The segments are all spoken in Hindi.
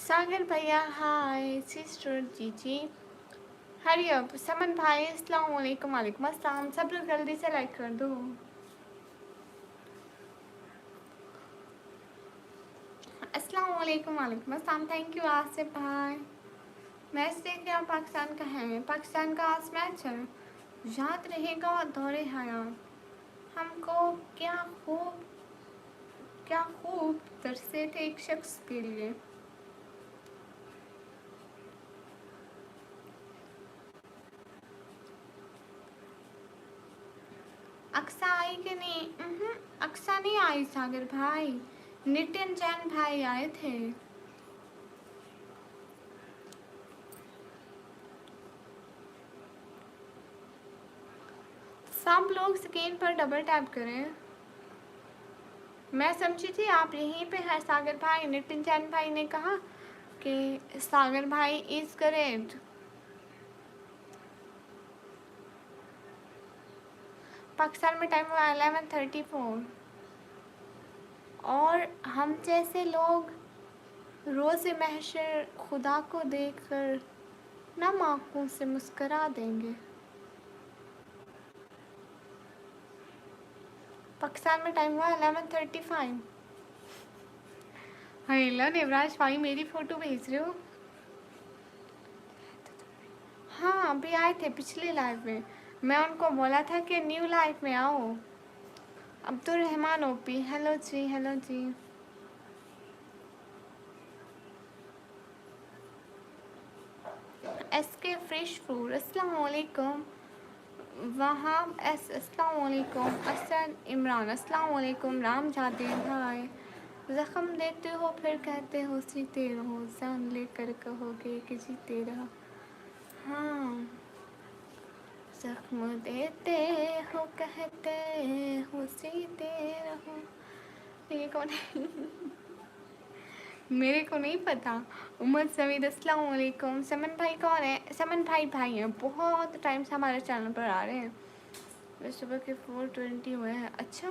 सागर भैया हाय, सिस्टर जीजी हरी अप, समन भाई अस्सलाम वालेकुम। वालेकुम अस्सलाम। सब लोग जल्दी से लाइक कर दो। अस्सलाम वालेकुम। वालेकुम अस्सलाम। थैंक यू आसिफ भाई। मैच देख रहे हैं, पाकिस्तान का है, पाकिस्तान का आज मैच है, याद रहेगा दौरे हयात। हमको क्या खूब तरसे थे एक शख्स के लिए। अक्सा आई कि नहीं? अक्सा नहीं आई सागर भाई, नितिन जैन भाई आए थे। सब लोग स्क्रीन पर डबल टैप करें। मैं समझी थी आप यहीं पे हैं सागर भाई। नितिन जैन भाई ने कहा कि सागर भाई इज करेक्ट। पाकिस्तान में टाइम हुआ 11:34 और हम जैसे लोग रोज़ महशर खुदा को देखकर नम आँखों से मुस्करा देंगे। पाकिस्तान में टाइम हुआ 11:35। हेलो नेवराज भाई, मेरी फ़ोटो भेज रहे हो? हाँ अभी आए थे पिछले लाइव में। मैं उनको बोला था कि न्यू लाइव में आओ। अब्दुल रहमान ओपी, हेलो जी हेलो जी। एस के फ्रेश फूड अस्सलाम वालेकुम। वहाब एस अस्सलाम वालेकुम। असद इमरान अस्सलाम वालेकुम। राम जाते भाई, जख्म देते हो फिर कहते हो सीते रहो, जान लेकर कहोगे कि जीते रहो। हाँ जख्म देते हो कहते हो सीते रहो। ये कौन है? मेरे को नहीं पता। उमर समीद अस्सलाम वालेकुम। समन भाई कौन है? समन भाई हैं, बहुत टाइम से हमारे चैनल पर आ रहे हैं। सुबह के 4:20 हुए हैं। अच्छा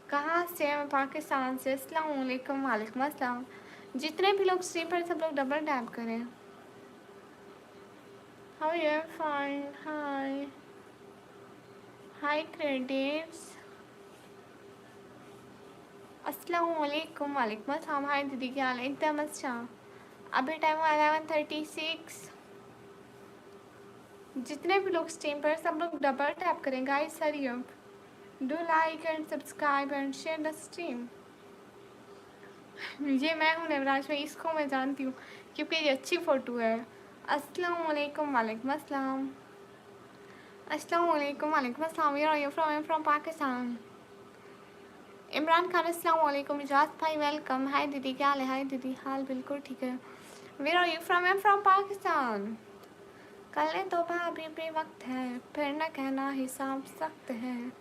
कहाँ से? मैं पाकिस्तान से। अस्सलाम वालेकुम। वालेकुम अस्सलाम। जितने भी लोग स्ट्रीम पर सब लोग डबल टैप करें। How you? Fine. Hi hi credits. अस्सलाम वालेकुम। वालेकुम अस्सलाम। हाय दीदी क्या हाल है? एकदम अच्छा। अभी टाइम हुआ 11:36। जितने भी लोग स्ट्रीम पर सब लोग डबल टैप करें guys. Hurry up, do like and subscribe and share the stream. ये मैं हूँ नवराज में, इसको मैं जानती हूँ क्योंकि ये अच्छी फ़ोटो है। अस्सलाम वालेकुम। वालेकुम अस्सलाम। अस्सलाम वालेकुम। वालेकुम अस्सलाम। Where are you from? I am from Pakistan. Imran Khan अस्सलाम वालेकुम। इजाज़ भाई वेलकम। हाय दीदी क्या हाल है? हाय दीदी हाल बिल्कुल ठीक है। Where are you from? I am from Pakistan. कल ने तो अभी भी वक्त है, फिर न कहना हिसाब सख्त है।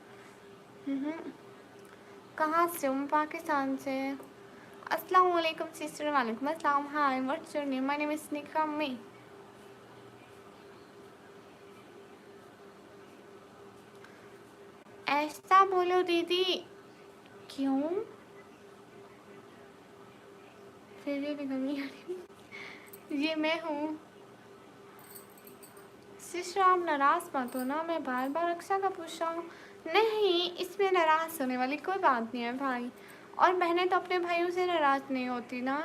कहाँ से हूँ? पाकिस्तान से। अस्सलाम वालेकुम सिस्टर। वालेकुम अस्सलाम। Hi what's your name? My name is निकामी। ऐसा बोलो दीदी। क्यों? फिर ये निकमी आ रही। ये मैं हूँ सिस्टर। आप नाराज़ मत हो ना, मैं बार बार अक्सा का पूछ रहा हूँ। नहीं इसमें नाराज़ होने वाली कोई बात नहीं है भाई, और बहनें तो अपने भाइयों से नाराज़ नहीं होती ना।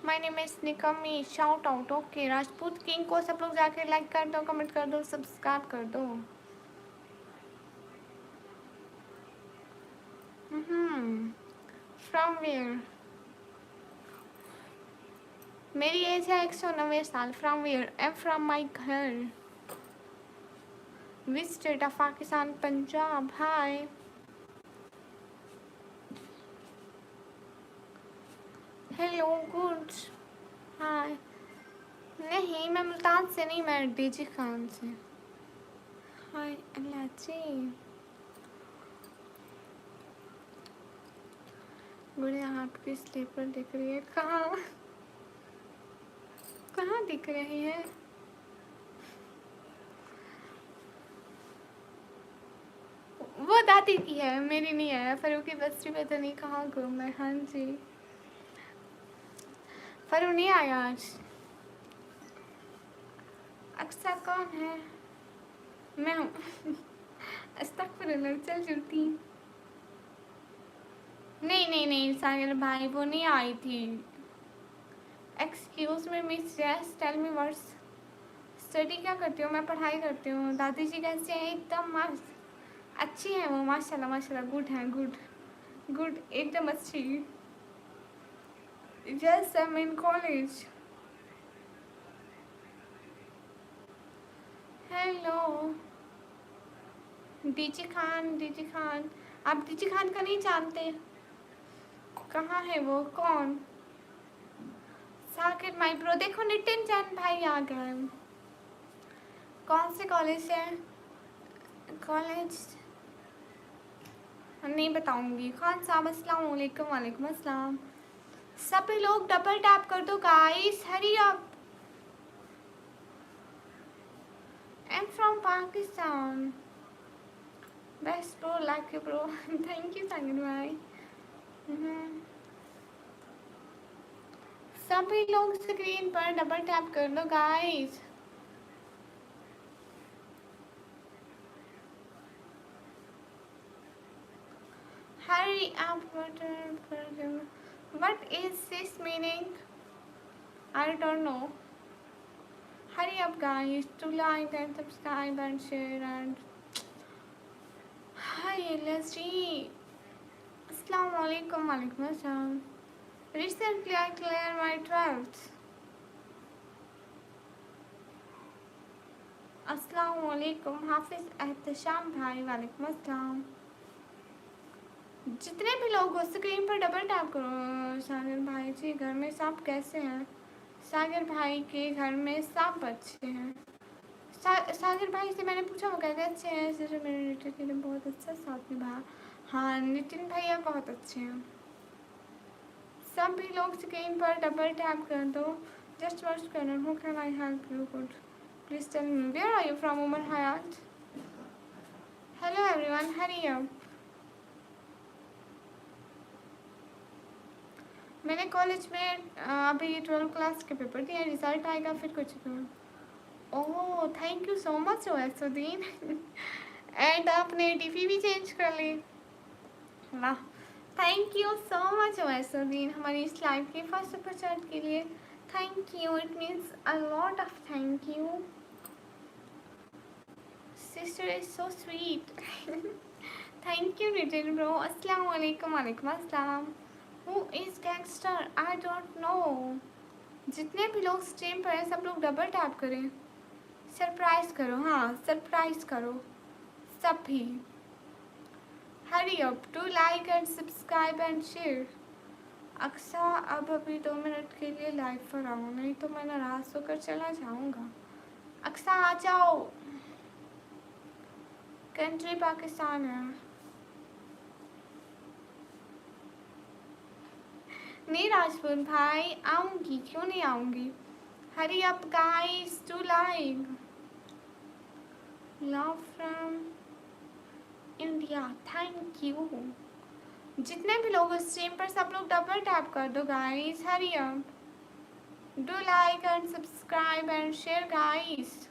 माय नेम इज निकमी। Shout out. Okay Rajput king को सब लोग जाके लाइक कर दो, कमेंट कर दो, सब्सक्राइब कर दो। From where? मेरी एज है 190 साल। From where? Am from my घर। Which state of Pakistan? Punjab. Hi hello good. Hi नहीं मैं मुल्तान से नहीं, मैं डीजी खान से। हाय अल्लाह जी। गुड़िया आपकी स्लीपर दिख रही है। कहाँ कहाँ दिख रही है? वो दादी की है, मेरी नहीं है। फरू की बस्ती पे तो नहीं, कहाँ गुम है। हाँ जी, फरू नहीं आया आज। अक्सा कौन है? मैं हूँ। अस्तगफिरुल्लाह, चल झूठी। नहीं नहीं नहीं सागर भाई, वो नहीं आई थी। Excuse me miss yes, tell me what's. Study क्या करती हो? मैं पढ़ाई करती हूँ। दादी जी कैसे हैं? एकदम मस्त, अच्छी है वो, माशाल्लाह माशाल्लाह, गुड है, गुड गुड, एकदम अच्छी। Yes I am in college. Hello DG Khan, DG Khan. आप डीजी खान का नहीं जानते? कहाँ है वो? कौन? साकिर माई ब्रो। देखो नितिन जैन भाई आ गए। कौन से कॉलेज से है? कॉलेज नहीं बताऊंगी। खान साहब अस्सलाम वालेकुम। वालेकुम अस्सलाम। सभी लोग डबल टैप कर दो guys, hurry up. I am from Pakistan. Best bro, like you bro. Thank you Sakir भाई। सभी लोग स्क्रीन पर डबल टैप कर दो guys. Hurry up, what is this meaning? I don't know. Hurry up guys to like and subscribe and share and hi, let's see. Assalamu alaikum, walaikum assalam. Recently I cleared my 12th. Assalamu alaikum, Hafiz Ehtesham भाई, वालेकुम अस्सलाम। जितने भी लोग हो स्क्रीन पर डबल टैप करो। सागर भाई जी घर में सब कैसे हैं? सागर भाई के घर में सब अच्छे हैं। सागर भाई से मैंने पूछा, वो कहते अच्छे हैं। सिर्फ मेरे नितिन ने बहुत अच्छा साथ निभाया। हाँ नितिन भैया बहुत अच्छे हैं। सब भी लोग स्क्रीन पर डबल टैप कर दो। जस्ट वर्स कर हूँ, can I help you? Good, please tell me where are you from? Umar Hayat. Hello everyone, hurry up. मैंने कॉलेज में अभी 12th क्लास के पेपर दिए, रिजल्ट आएगा फिर कुछ। Oh thank you so much Owaisuddin. And आपने डीपी भी चेंज कर ली, वाह। Thank you so much Owaisuddin हमारी इस लाइव के फर्स्ट सुपर चैट के लिए। Thank you, it means a lot of thank you. Sister is so sweet. Thank you रिटन ब्रो। अस्सलाम वालेकुम। वालेकुम अस्सलाम। Who is gangster? I don't know. जितने भी लोग स्ट्रीम पर हैं सब लोग डबल टैप करें, सरप्राइज करो। हाँ सरप्राइज करो सभी। Hurry up to like and subscribe and share. Aqsa अब अभी 2 मिनट के लिए लाइव पर आऊँ, नहीं तो मैं नाराज होकर चला जाऊँगा। अक्सा आ जाओ। कंट्री पाकिस्तान है। नहीं राजपूत भाई, आऊँगी, क्यों नहीं आऊँगी। Hurry up guys to like. Love from India, thank you. जितने भी लोग स्ट्रीम पर सब लोग डबल टैप कर दो guys, hurry up. Do like and subscribe and share guys.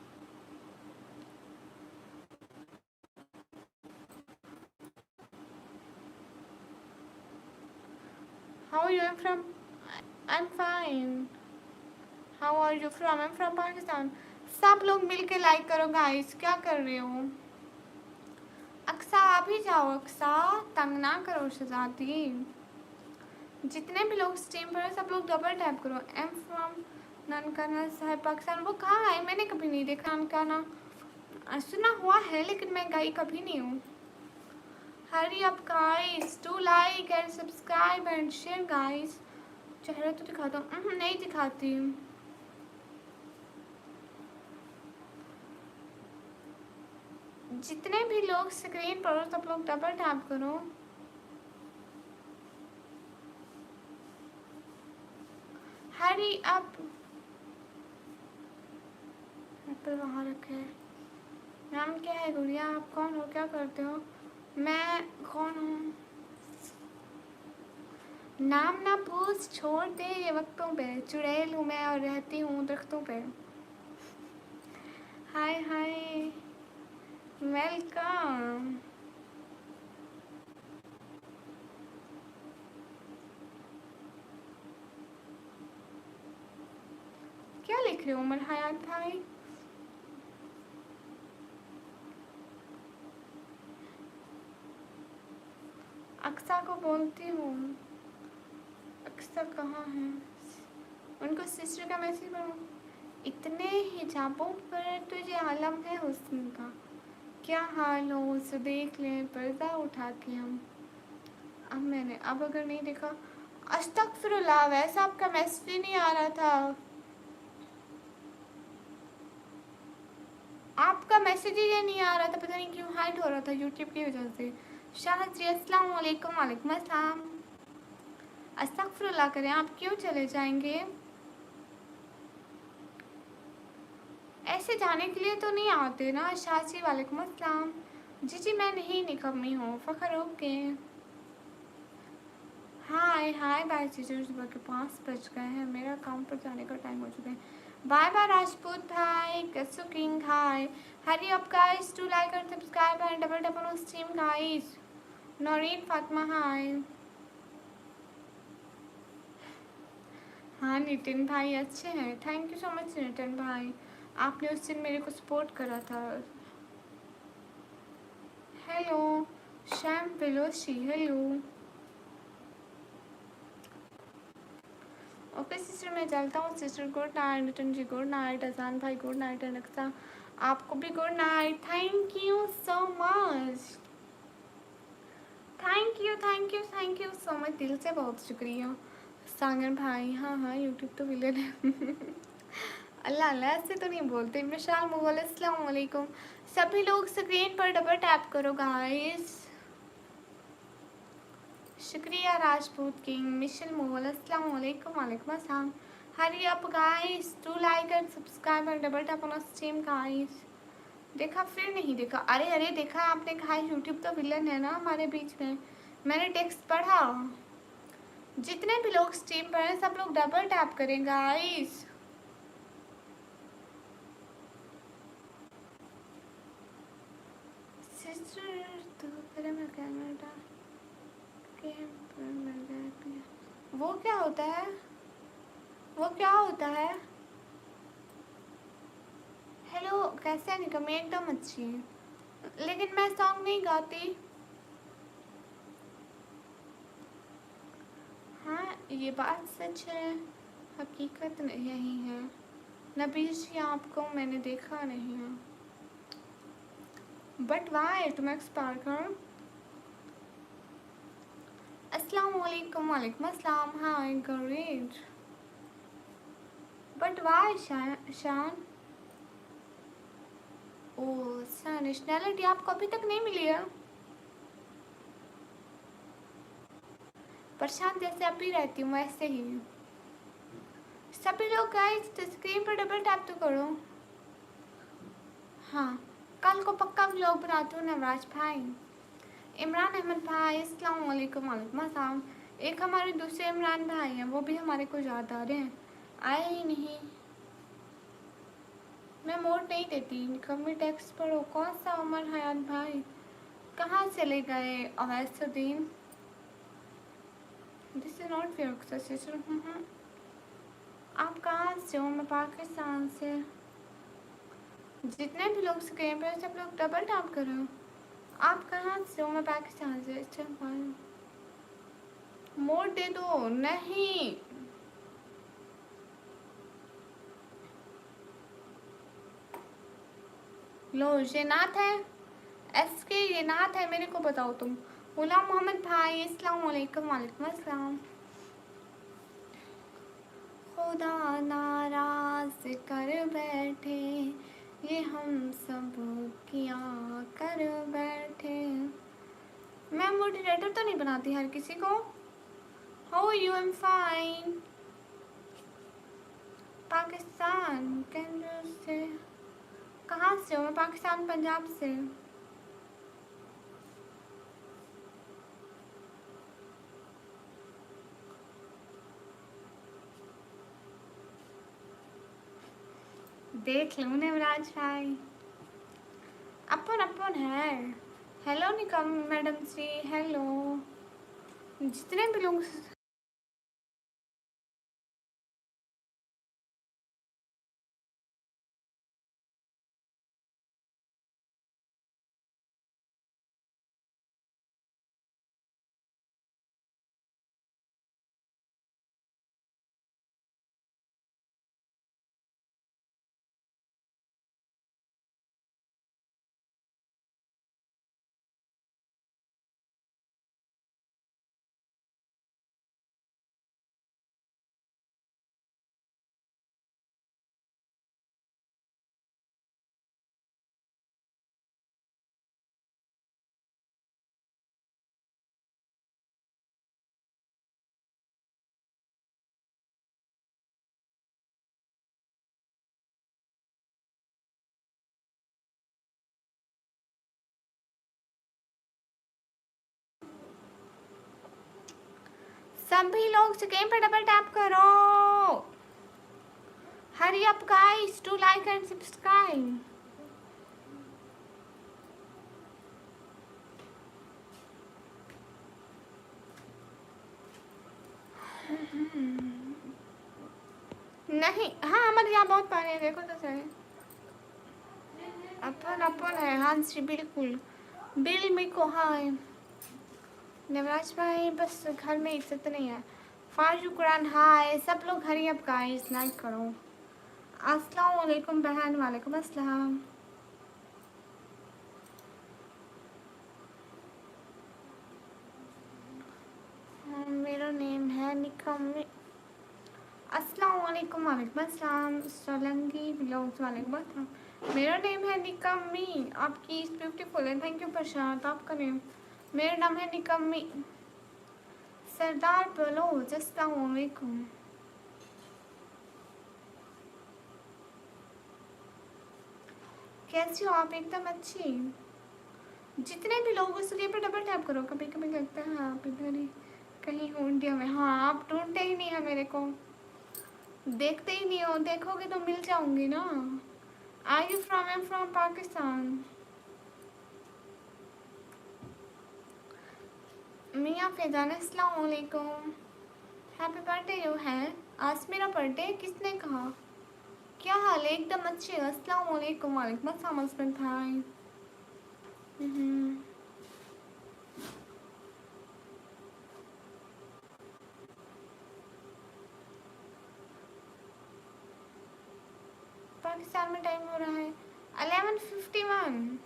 How are you? I'm from. I'm fine. How are you from? I'm from Pakistan. सब लोग मिलके लाइक करो गाइस, क्या कर रहे हो? अक्सा आप ही जाओ, अक्सा तंग ना करो शहजादी। जितने भी लोग स्ट्रीम पर हैं सब लोग डबल टैप करो। Am from Nankana Sahib Pakistan. वो कहाँ है? मैंने कभी नहीं देखा ननकाना। सुना हुआ है लेकिन मैं गई कभी नहीं हूँ। Hurry up guys to like and subscribe and share guys. चेहरा तो दिखाता हूँ, नहीं दिखाती। जितने भी लोग स्क्रीन पर हो सब लोग डबल टैप करो। Hurry up. एप्पल वहाँ रखे। नाम क्या है गुड़िया? आप कौन हो? क्या करते हो? मैं कौन हूँ? नाम ना पूछ, छोड़ दे ये वक्तों पे, चुड़ैल हूँ मैं और रहती हूँ दरख्तों पे। हाय हाय, वेलकम। क्या लिख रहे हो उमर हयात भाई? अक्सा को बोलती हूँ। अक्सा कहाँ है? उनको सिस्टर का मैसेज करूँ? इतने हिजाबों पर तुझे आलम है हुस्न का, क्या हाल हो उसे देख ले पर्दा उठा के हम। अब अगर नहीं देखा, अस्तगफिरुल्लाह, वैसा आपका मैसेज ही नहीं आ रहा था। आपका मैसेज ही ये नहीं आ रहा था, पता नहीं क्यों हाइड हो रहा था यूट्यूब की वजह से। शाहद जी अस्सलाम वालेकुम। वालेकुम अस्सलाम। अस्तगफिरुल्लाह करें, आप क्यों चले जाएंगे? ऐसे जाने के लिए तो नहीं आते ना। शाजी वालेकुम अस्सलाम। जी मैं नहीं निकम्मी हूँ, फ़ख्र ओके। हाय हाय बाय टीचर, सुबह के 5 बज गए हैं, मेरा काम पर जाने का टाइम हो चुका है। बाय बाय राजपूत भाई, कसु king hi. Hurry up guys, to like और subscribe and double tap on stream guys. Naureen Fatima hi. हाँ नितिन भाई अच्छे हैं, thank you so much Nitin भाई, आपने उस दिन मेरे को सपोर्ट करा था। हेलो शैम पेलोसी, हेलो। ओके सिस्टर, मैं चलता हूँ sister. Good night Nitin ji, good night. Azaan भाई गुड नाइट। अनक्सा आपको भी good night. Thank you so much, thank you so much, दिल से बहुत शुक्रिया। सागर भाई हाँ हाँ यूट्यूब तो विलन है। अल्लाह अल्लाह ऐसे तो नहीं बोलते। मिशाल मुगल अस्सलाम वालेकुम। सभी लोग स्क्रीन पर डबल टैप करो गाइस। शुक्रिया राजपूत किंग। मिशल मुगल अस्सलाम वालेकुम। वालेकुम अस्सलाम। Hurry up guys, to like and subscribe and double tap on stream guys. देखा फिर नहीं देखा? अरे अरे देखा आपने कहा यूट्यूब तो विलन है ना हमारे बीच में। मैंने टेक्स्ट पढ़ा। जितने भी लोग स्ट्रीम पर हैं सब लोग डबल टैप करें गाइस। सिस्टर तो पहले मैं कैमरा के पर मिल जाए। वो क्या होता है? वो क्या होता है? हेलो कैसे है निकम? एकदम अच्छी है, लेकिन मैं सॉन्ग नहीं गाती। हाँ ये बात सच है, हकीकत यही है। नबीश जी आपको मैंने देखा नहीं है, but why to Max Parker. अस्सलाम वालेकुम। वालेकुम अस्सलाम। हाय ग्रेट, बट वाई शान? ओ नेशनैलिटी आपको अभी तक नहीं मिली है? परेशान जैसे अभी रहती हूँ वैसे ही। सभी लोग गाइस स्क्रीन पर डबल टैप तो करो। हाँ कल को पक्का व्लॉग बनाती हूँ नवराज भाई। इमरान अहमद भाई अस्सलाम वालेकुम। वालेकुम अस्सलाम। एक हमारे दूसरे इमरान भाई हैं, वो भी हमारे को याद आ रहे हैं, आए ही नहीं। मैं मोड नहीं देती, कमी टेक्स्ट पढ़ो। कौन सा उमर हयात भाई? कहाँ चले गए Owaisuddin? This is not your sister. आप कहाँ से हो? मैं पाकिस्तान से। जितने भी लोग स्क्रीन पर सब लोग डबल टैप करो। आप कहाँ से हो? मैं पाकिस्तान से। अच्छा भाई मोड दे दो। नहीं लो ये नात है, एस के ये नात है, मेरे को बताओ तुम। गुलाम मोहम्मद भाई अस्सलाम वालेकुम। वालेकुम अस्सलाम। खुदा नाराज कर बैठे, ये हम सब किया कर बैठे। मैं मोटिवेटर तो नहीं बनाती हर किसी को। How you? Am fine. Pakistan कैंडर से। कहाँ से हो? मैं पाकिस्तान पंजाब से। देख लो नवराज भाई, अपन अपन है। हेलो निकम मैडम जी, हेलो। जितने भी लोग सभी लोग स्क्रीन पर डबल टैप करो। Hurry up guys to like and subscribe. नहीं, हाँ हमारे यहाँ बहुत पानी है, देखो तो सही। अपन अपन है, हाँ जी बिल्कुल। बिल में को हाय नवराज भाई, बस घर में इज्जत नहीं है। फाजू कुरान हाय, सब लोग हरी अप गाइस लाइक करो। अस्सलाम वालेकुम बहन, वालेकुम अस्सलाम। मेरा नेम है निकम। अस्सलाम वालेकुम, वालेकुम अस्सलाम। सोलंकी ब्लॉग्स, वालेकुम अस्सलाम। मेरा नेम है निकम्मी। आपकी इस ब्यूटीफुल है, थैंक यू प्रशांत। आपका नेम? मेरा नाम है निकम्मी। सरदार बलोच, अस्सलाम वालेकुम। कैसी हो आप? एकदम अच्छी। जितने भी लोग उस लिए पे डबल टैप करो। कभी कभी लगता है आप इधर ही कहीं हो इंडिया में। हाँ, आप ढूंढते ही नहीं है मेरे को, देखते ही नहीं हो। देखोगे तो मिल जाऊंगी ना। Are you from? I am from Pakistan. मियाँ फैजान, अस्सलाम वालेकुम। हैप्पी बर्थडे यू है। आज मेरा बर्थडे, किसने कहा? क्या हाल है? एकदम अच्छे। अस्सलाम वालेकुम, वालेकुम अस्सलाम हस्बैंड भाई। पाकिस्तान में टाइम हो रहा है 11:51।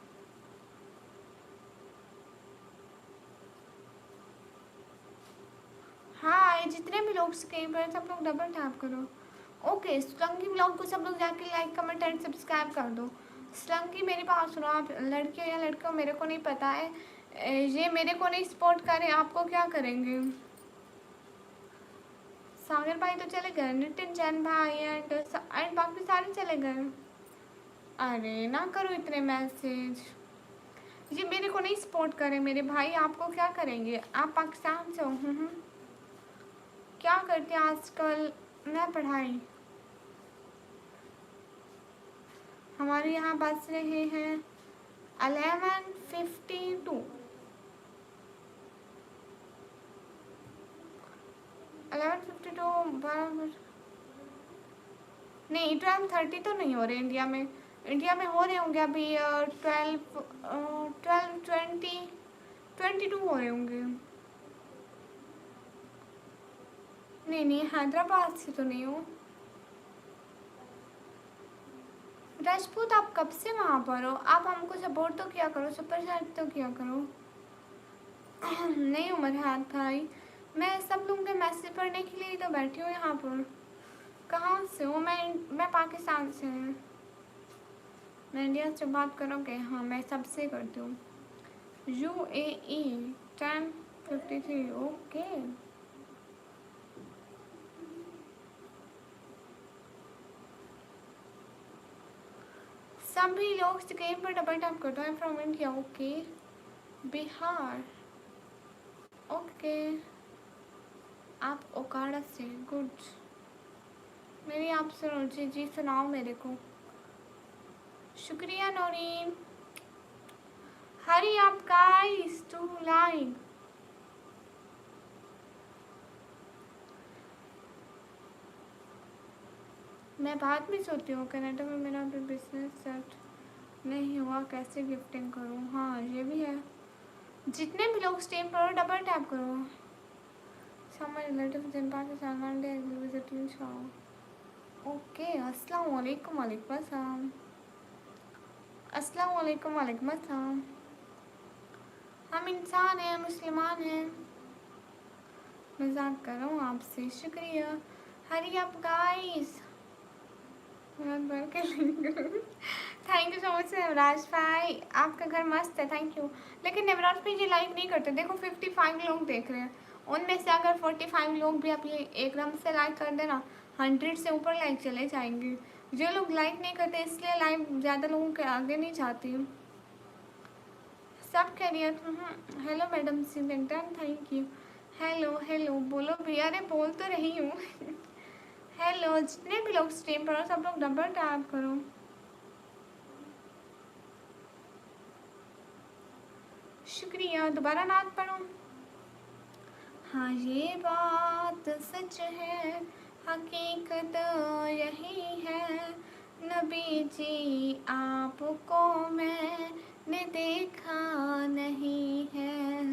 हाँ, ये जितने भी लोग स्क्रीन पर सब लोग डबल टैप करो। ओके, स्लंकी ब्लॉग को सब लोग जाके लाइक कमेंट एंड सब्सक्राइब कर दो। स्लंकी मेरी बात सुनो, आप लड़के या लड़के हो मेरे को नहीं पता है, ये मेरे को नहीं सपोर्ट करें, आपको क्या करेंगे? सागर भाई तो चले गए, नितिन जैन भाई एंड बाकी सारे चले गए। अरे ना करो इतने मैसेज, ये मेरे को नहीं सपोर्ट करें मेरे भाई, आपको क्या करेंगे? आप पाकिस्तान से हो। क्या करते हैं आजकल? मैं पढ़ाई। हमारे यहाँ बस रहे हैं 11:52। 11:52 बराबर। नहीं, 12:30 तो नहीं हो रहे इंडिया में। इंडिया में हो रहे होंगे अभी 22 हो रहे होंगे। नहीं नहीं, हैदराबाद से तो नहीं हो। राजपूत, आप कब से वहाँ पर हो? आप हमको सपोर्ट तो किया करो, सुपर चैट तो किया करो। नहीं उमर हाथ भाई, मैं सब लोगों के मैसेज पढ़ने के लिए तो बैठी हूँ यहाँ पर। कहाँ से हूँ मैं पाकिस्तान से हूँ। मैं इंडिया से बात करोगे? हाँ, मैं सबसे करती हूँ। UAE 10:53। ओके, सभी लोग स्क्रीन पर डबल टैप कर दो। आई am from India. Okay, Bihar. Okay, आप ओकाड़ा से, गुड। मेरी आपसे रुचि जी, सुनाओ मेरे को। शुक्रिया नौरीन। हरी आप गाइस टू लाइक। मैं बाद में सोती हूँ, कनाडा में मेरा अभी बिजनेस सेट नहीं हुआ, कैसे गिफ्टिंग करूँ। हाँ ये भी है। जितने भी लोग स्ट्रीम पर डबल टैप करो। Summer relatives in Pakistan one day visit you Shao. Okay अस्सलाम वालेकुम। वालेकुम अस्सलाम। अस्सलाम वालेकुम। वालेकुम अस्सलाम। हम इंसान हैं, मुसलमान हैं। मजाक कर रहा हूँ आपसे। शुक्रिया। हरी up guys. Thank you so much Navraj भाई, आपका घर मस्त है, थैंक यू। लेकिन नवराज भाई ये लाइक नहीं करते। देखो 55 लोग देख रहे हैं, उनमें से अगर 45 लोग भी आप ये एकदम से लाइक कर देना, 100 से ऊपर लाइक चले जाएंगे। जो लोग लाइक नहीं करते इसलिए लाइक ज़्यादा लोगों के आगे नहीं जाती। सब कह रही है। हेलो मैडम सिंटन, थैंक यू। हेलो हेलो बोलो भैया। अरे बोल तो रही हूँ। हेलो जितने भी लोग स्ट्रीम पर हो सब लोग डबल टैप करो। शुक्रिया। दोबारा नात पढ़ो। हाँ ये बात सच है, हकीकत यही है, नबी जी आपको मैंने देखा नहीं है।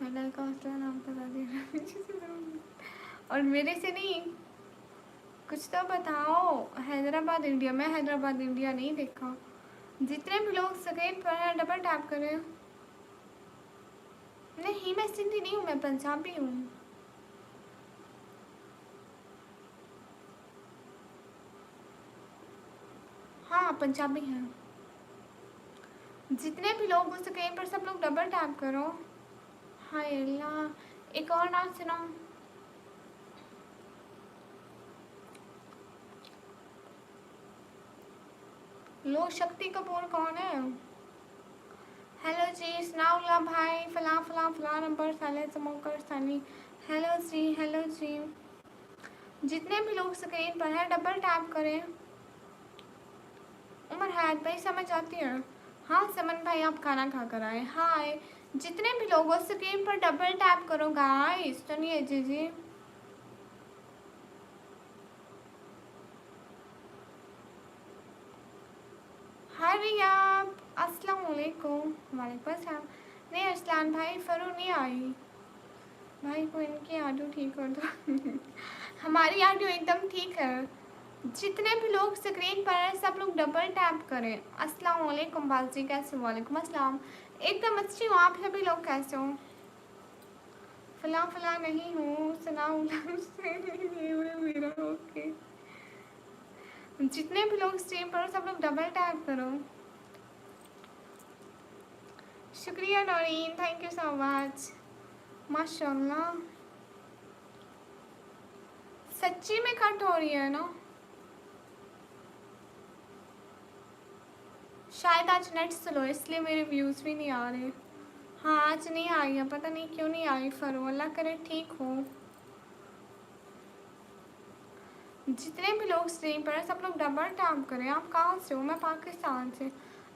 मैंने का नाम बता दिया। और मेरे से नहीं, कुछ तो बताओ। हैदराबाद इंडिया। मैं हैदराबाद इंडिया नहीं देखा। जितने भी लोग स्क्रीन पर हैं डबल टैप करें। नहीं मैं सिंधी नहीं हूँ, मैं पंजाबी हूँ। हाँ पंजाबी हैं। जितने भी लोग उस स्क्रीन पर सब लोग डबल टैप करो। हाय अल्लाह। एक और नाम सुनाओ। लो शक्ति कपूर कौन है? हेलो जी सनाउल्ला भाई, फला फला फला नंबर साले समोकर सानी। हेलो जी हेलो जी। जितने भी लोग स्क्रीन पर हैं डबल टैप करें। उमर हैत भाई समझ आती है? हाँ समन भाई आप खाना खा कर आए। हाय जितने भी लोग उस स्क्रीन पर डबल टैप करो गाइस। सुनिए जी जी। हरी आप। अस्सलाम वालेकुम। वालेकुम अस्सलाम। नहीं अरसलान भाई फरू नहीं आई। भाई को इनकी ऑडियो ठीक कर दो। हमारी ऑडियो एकदम ठीक है। जितने भी लोग स्क्रीन पर हैं सब लोग डबल टैप करें। अस्सलाम वालेकुम बाजी, कैसे हो? वालेकुम अस्सलाम। एकदम अच्छी हूँ, आप सभी लोग कैसे हो? फला फला नहीं हूँ, सलाम मेरा। ओके जितने भी लोग स्ट्रीम पर हो सब लोग डबल टैप करो। शुक्रिया Naureen, thank you so much. माशाल्लाह सच्ची में कट हो रही है ना? शायद आज नेट स्लो इसलिए मेरे व्यूज़ भी नहीं आ रहे। हाँ आज नहीं आई है, पता नहीं क्यों नहीं आई। फरो अल्लाह करे ठीक हो। जितने भी लोग स्ट्रीम पर हैं सब लोग डबल टैप करें। आप कहाँ से हो? मैं पाकिस्तान से।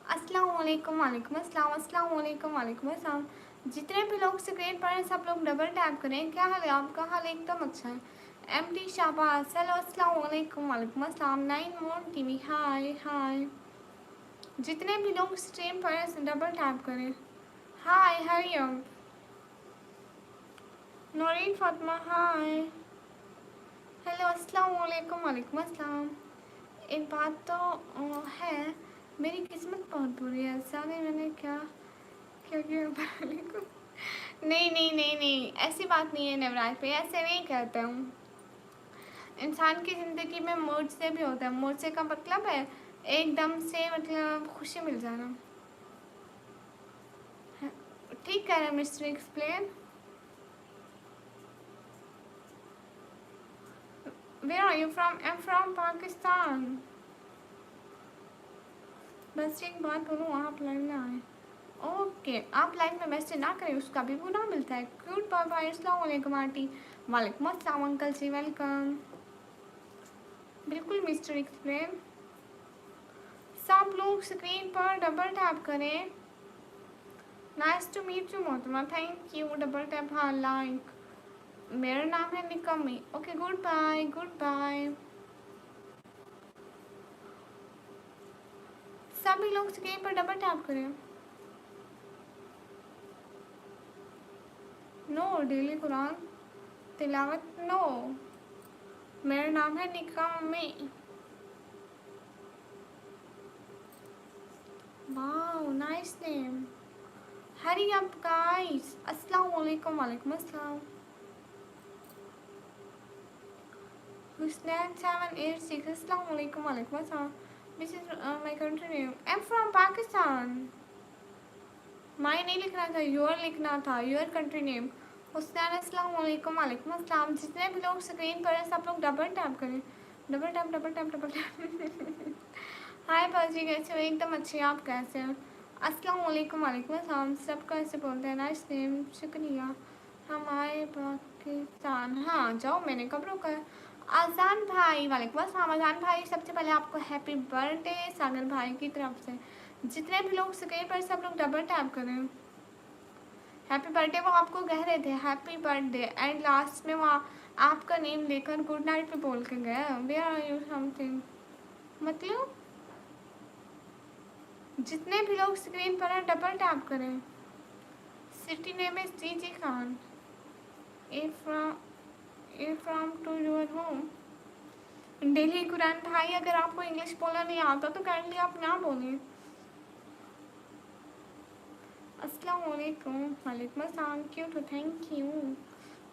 अस्सलाम वालेकुम। वालेकुम अस्सलाम। अस्सलाम वालेकुम। वालेकुम अस्सलाम। जितने भी लोग स्क्रीन पर हैं सब लोग डबल टैप करें। क्या हाल है आपका? हाल एकदम अच्छा है। एम डी शाहबाज हेलो अस्सलाम वालेकुम। वालेकुम अस्सलाम। 9 मोन टीवी हाय हाय। जितने भी लोग स्ट्रीम पर हैं डबल टैप करें। हाय हरियम। नौरीन फातिमा हाय। हेलो अस्सलाम वालेकुम। वालेकुम अस्सलाम। एक बात तो है, मेरी किस्मत बहुत बुरी है। जाने मैंने क्या क्या किया वालेकुम। नहीं नहीं नहीं नहीं ऐसी बात नहीं है नवराज पे, ऐसे नहीं कहते हूँ। इंसान की ज़िंदगी में मूड से भी होता है। मूड से का मतलब है एकदम से मतलब खुशी मिल जाना। ठीक कह रहे हैं mister explain. Where are you from? I am from Pakistan. बस एक बात बोलूँ, आप लाइव में आए। ओके आप लाइव में मैसेज ना करें, उसका भी वो ना मिलता है। क्यूट बाबा अस्सलाम वालेकुम आंटी। वालेकुम अस्सलाम अंकल जी, वेलकम। बिल्कुल मिस्टर एक्सप्लेन। सब लोग स्क्रीन पर डबल टैप करें। नाइस टू मीट यू मोहतरमा, थैंक यू। डबल टैप, हाँ लाइक। मेरा नाम है Nikammi. Okay good bye, good bye. सभी लोग स्क्रीन पर डबल टैप करें। नो डेली कुरान तिलावत नो। मेरा नाम है Nikammi. Wow nice name. Hurry up guys. अस्सलाम वालेकुम। वालेकुम अस्सलाम। हुसनैन 786। अस्सलाम वालेकुम। वालेकुम अस्सलाम। This is my country name. I am from Pakistan. My नहीं लिखना था, योर लिखना था, योर कंट्री नेम। हुसनैन अस्सलाम वालेकुम। वालेकुम अस्सलाम। जितने भी लोग स्क्रीन पर हैं सब लोग डबल टैप करें। Double tap, double tap, double tap. Hi बाजी, कैसे हो? एकदम अच्छे, आप कैसे हैं? अस्सलाम वालेकुम। वालेकुम अस्सलाम। सब कैसे बोलते हैं? नाइस नेम, शुक्रिया। हमारे पाकिस्तान, हाँ जाओ, मैंने कब रोका है? आजान भाई, वालेकुम अस्सलाम। आजान भाई, सबसे पहले आपको हैप्पी बर्थडे सागर भाई की तरफ से। जितने भी लोग स्क्रीन पर सब लोग डबल टैप करें। हैप्पी बर्थडे वो आपको कह रहे थे हैप्पी बर्थडे, एंड लास्ट में वो आपका नेम लेकर गुड नाइट पे बोल के गए। वेयर आर यू समथिंग, मतलब जितने भी लोग स्क्रीन पर हैं डबल टैप करें। City name is G Khan. A from to your home. Delhi Quran भाई, अगर आपको इंग्लिश बोलना नहीं आता तो काइंडली आप ना बोलें। अस्सलाम वालेकुम। वालेकुम अस्सलाम। Cute, thank you.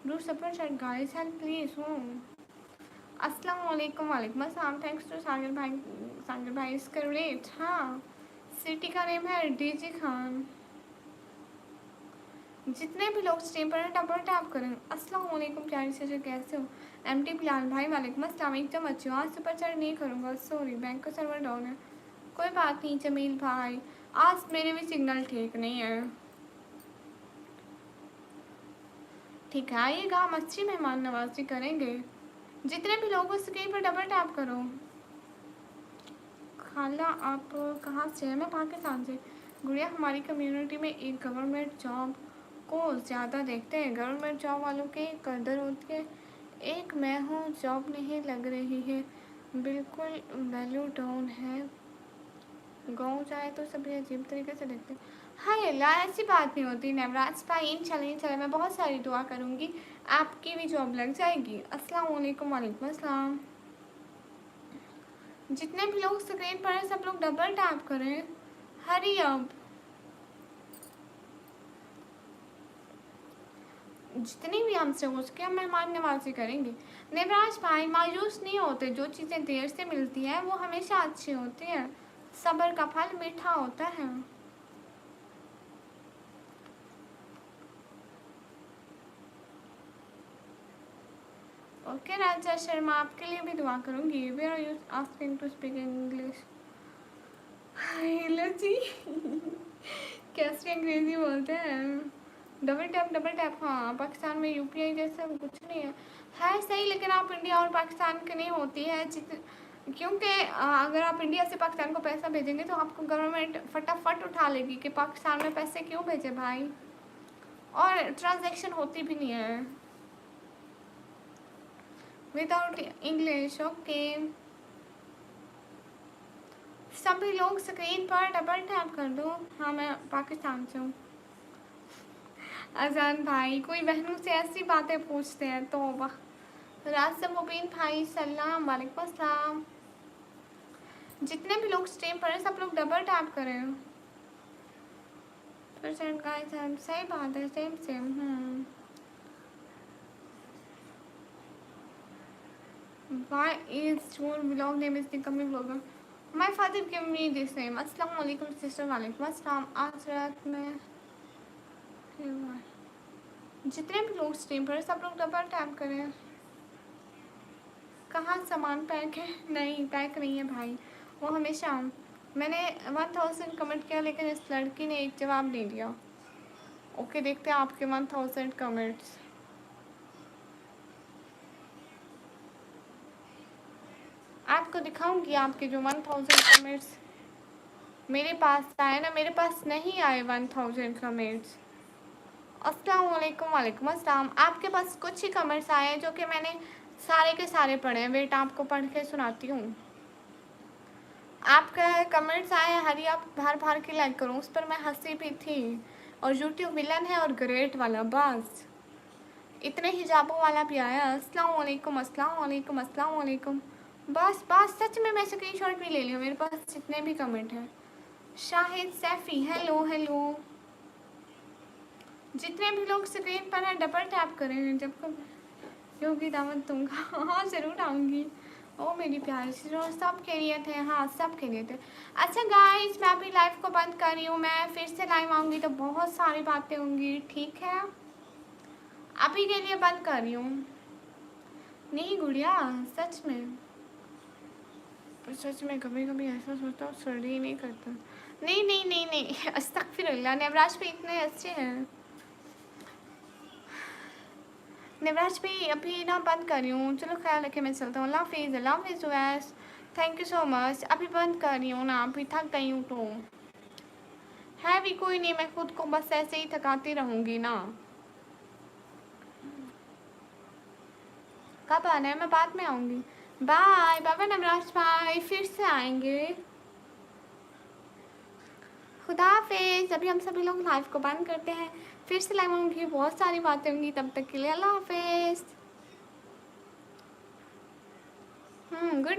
Do support chat guys, help please हो। अस्सलाम वालेकुम। वालेकुम अस्सलाम। थैंक्स टू सागर भाई। सागर भाई इज करेक्ट, हाँ। सिटी का नेम है डीजी खान। जितने भी लोग स्ट्रीम पर हैं डबल टैप करें। अस्सलाम वालेकुम प्यारी से, कैसे हो? एमटी बिलाल भाई, वालेकुम अस्सलाम। एकदम अच्छी हो। आज सुपर चैट नहीं करूँगा, सॉरी, बैंक का सर्वर डाउन है। कोई बात नहीं जमील भाई, आज मेरे भी सिग्नल ठीक नहीं है। ठीक है, आइएगा, हम अच्छी मेहमान नवाजी करेंगे। जितने भी लोग स्क्रीन पर डबल टैप करो। खाला आप कहाँ से हैं? मैं पाकिस्तान से। गुड़िया, हमारी कम्युनिटी में एक गवर्नमेंट जॉब को ज़्यादा देखते हैं। गवर्नमेंट जॉब वालों की कदर होती है। एक मैं हूँ, जॉब नहीं लग रही है, बिल्कुल वैल्यू डाउन है। गाँव जाए तो सभी अजीब तरीके से देखते हैं। हाय अल्लाह, ऐसी बात नहीं होती नवराज भाई। इंशाल्लाह मैं बहुत सारी दुआ करूँगी, आपकी भी जॉब लग जाएगी। अस्सलाम वालेकुम। वालेकुम अस्सलाम। जितने भी लोग स्क्रीन पर हैं सब लोग डबल टैप करें। हरी अब। जितनी भी हमसे हो सके हम मेहमान नवाजी करेंगे। नवराज भाई, मायूस नहीं होते। जो चीज़ें देर से मिलती हैं वो हमेशा अच्छी होती हैं। सब्र का फल मीठा होता है। ओके राजा शर्मा, आपके लिए भी दुआ करूँगी। Where are you asking to speak English? Hello जी। कैसे अंग्रेजी बोलते हैं? डबल टैप, डबल टैप, हाँ। पाकिस्तान में यूपीआई जैसा कुछ नहीं है सही, लेकिन आप इंडिया और पाकिस्तान के नहीं होती है क्योंकि अगर आप इंडिया से पाकिस्तान को पैसा भेजेंगे तो आपको गवर्नमेंट फटाफट उठा लेगी कि पाकिस्तान में पैसे क्यों भेजे भाई, और ट्रांजैक्शन होती भी नहीं है विदाउट इंग्लिश। ओके, सभी लोग स्क्रीन पर डबल टैप कर दो। हाँ, मैं पाकिस्तान से हूँ। अजान भाई, कोई बहनों से ऐसी बातें पूछते हैं तो वाह। रासम मुबीन भाई, सलाम। वालेकुम अस्सलाम। जितने भी लोग स्ट्रीम पर हैं सब लोग डबल टैप करें। परसेंट गाइस, सही बात है, same same. Why is your vlog name is Nikammi Vlogger? My father gave me this name. अस्सलाम वालेकुम सिस्टर। वालेकुम अस्सलाम। आज रात में जितने भी लोग स्ट्रीम पर सब लोग डबल टैप करें। कहाँ सामान पैक है? नहीं पैक नहीं है भाई, वो हमेशा। मैंने 1000 कमेंट किया लेकिन इस लड़की ने एक जवाब दे दिया। ओके, देखते हैं आपके 1000 कमेंट्स। आपको दिखाऊंगी आपके जो 1000 कमेंट्स। मेरे पास आए ना, मेरे पास नहीं आए 1000 कमेंट्स। अस्सलाम वालेकुम। वालेकुम अस्सलाम। आपके पास कुछ ही कमेंट्स आए हैं जो कि मैंने सारे के सारे पढ़े हैं। वेट आपको पढ़ के सुनाती हूँ। आपका कमेंट्स आए हैं, हरी आप बार बार के लाइक करो, उस पर मैं हंसी भी थी। और यूट्यूब विलन है और ग्रेट वाला, बस इतने हिजाबों वाला भी आया। अस्सलाम वालेकुम, अस्सलाम वालेकुम, अस्सलाम वालेकुम। बस बस सच में मैं स्क्रीनशॉट भी ले लिया, मेरे पास जितने भी कमेंट हैं। Shahid Saifi hello hello. जितने भी लोग स्क्रीन पर हैं डबल टैप करें जब योगी दावत दूंगा। हाँ ज़रूर आऊँगी। ओ मेरी प्यारी सी रोज, सब खेलिए थे। हाँ सब खेलिए थे। अच्छा गाइस, मैं अभी लाइव को बंद कर रही हूँ, मैं फिर से लाइव आऊँगी तो बहुत सारी बातें होंगी, ठीक है? अभी के लिए बंद कर रही हूँ। नहीं गुड़िया, सच में सच में कभी कभी ऐसा सोचता हूँ, सर ही नहीं करता। नहीं नहीं नहीं नहीं, अस्तगफिरुल्लाह। नवराज पे इतने अच्छे हैं। नवराज भी अभी ना बंद कर रही हूँ। चलो ख्याल रखे, मैं चलता हूँ। अल्लाह हाफिज़, अल्लाह हाफिज़ वैस। Thank you so much. अभी बंद कर रही हूँ ना, अभी थक गई हूँ तो है भी कोई नहीं, मैं खुद को बस ऐसे ही थकाती रहूँगी ना। कब आना है? मैं बाद में आऊँगी। बाय बाय नवराज भाई, फिर से आएंगे। खुदा हाफिज़। अभी हम सभी लोग लाइव को बंद करते हैं, फिर से लाइव आऊँगी, बहुत सारी बातें होंगी। तब तक के लिए अल्लाह हाफिज़। गुड